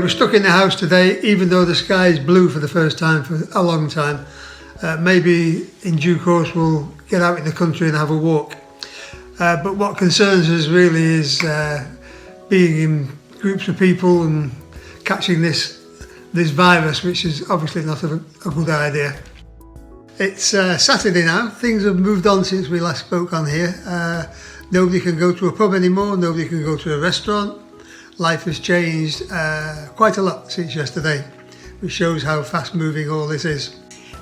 we're stuck in the house today, even though the sky is blue for the first time for a long time. Maybe in due course we'll get out in the country and have a walk. But what concerns us really is being in groups of people and catching this virus, which is obviously not a good idea. It's Saturday now. Things have moved on since we last spoke on here. Nobody can go to a pub anymore, nobody can go to a restaurant. Life has changed quite a lot since yesterday, which shows how fast moving all this is.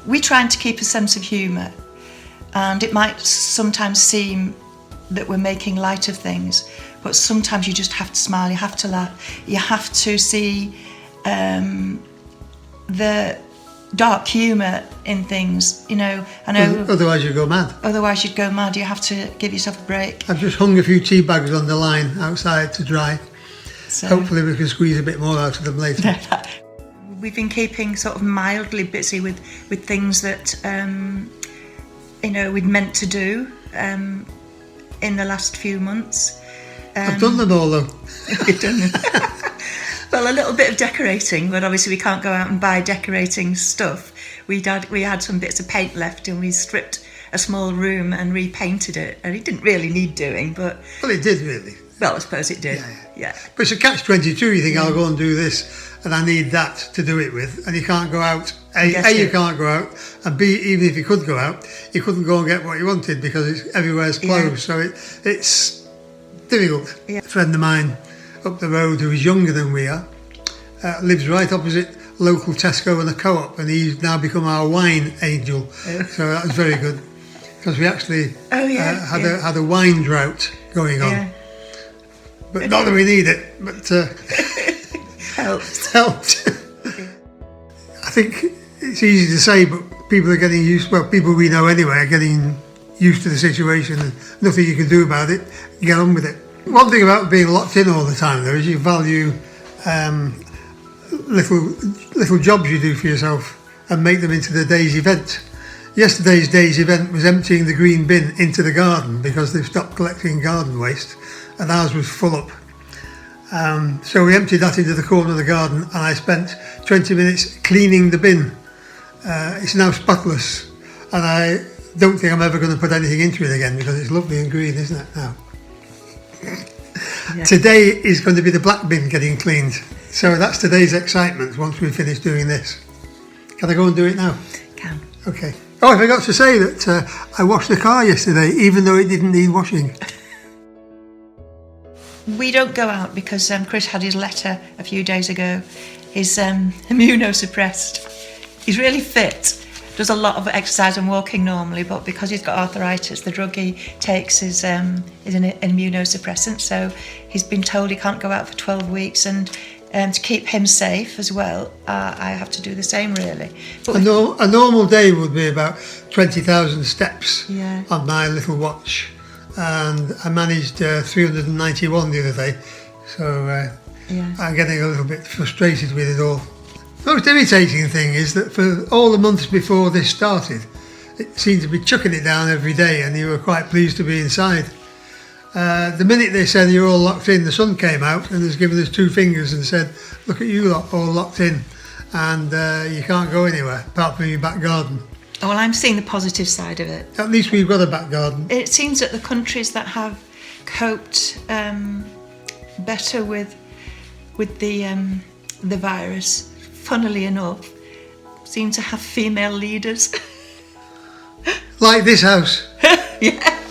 We're trying to keep a sense of humour, and it might sometimes seem that we're making light of things, but sometimes you just have to smile, you have to laugh, you have to see the dark humour in things, you know. I know. Otherwise you'd go mad. Otherwise you'd go mad. You have to give yourself a break. I've just hung a few tea bags on the line outside to dry. So, hopefully we can squeeze a bit more out of them later. We've been keeping sort of mildly busy with things that you know, we'd meant to do in the last few months. I've done them all though. You've done them. Well, a little bit of decorating, but obviously we can't go out and buy decorating stuff. We had some bits of paint left, and we stripped a small room and repainted it, and it didn't really need doing, but... Well, it did really. Well, I suppose it did, yeah. But it's a catch-22, you think, I'll go and do this, and I need that to do it with, and you can't go out. A, you can't go out, and B, even if you could go out, you couldn't go and get what you wanted because everywhere's closed, so it's difficult. Yeah. A friend of mine up the road who is younger than we are, lives right opposite local Tesco and a co-op, and he's now become our wine angel. So that's very good, because we actually had a wine drought going on. Yeah. But not that we need it, but helped. I think it's easy to say, but people are getting used, well, people we know anyway are getting used to the situation, and nothing you can do about it. You get on with it. One thing about being locked in all the time, though, is you value little jobs you do for yourself and make them into the day's event. Yesterday's day's event was emptying the green bin into the garden because they've stopped collecting garden waste, and ours was full up. So we emptied that into the corner of the garden, and I spent 20 minutes cleaning the bin. It's now spotless, and I don't think I'm ever going to put anything into it again because it's lovely and green, isn't it now? Yeah. Today is going to be the black bin getting cleaned. So that's today's excitement once we finish doing this. Can I go and do it now? Can. Okay. Oh, I forgot to say that I washed the car yesterday, even though it didn't need washing. We don't go out because Chris had his letter a few days ago. He's immunosuppressed. He's really fit. Does a lot of exercise and walking normally, but because he's got arthritis, the drug he takes is an immunosuppressant. So he's been told he can't go out for 12 weeks, and to keep him safe as well, I have to do the same, really. But a normal day would be about 20,000 steps on my little watch, and I managed 391 the other day, so I'm getting a little bit frustrated with it all. The most irritating thing is that for all the months before this started, it seemed to be chucking it down every day, and you were quite pleased to be inside. The minute they said you're all locked in, the sun came out and has given us two fingers and said, look at you lot, all locked in, and you can't go anywhere apart from your back garden. Oh, well, I'm seeing the positive side of it. At least we've got a back garden. It seems that the countries that have coped better with the virus, funnily enough, seem to have female leaders. Like this house. Yeah.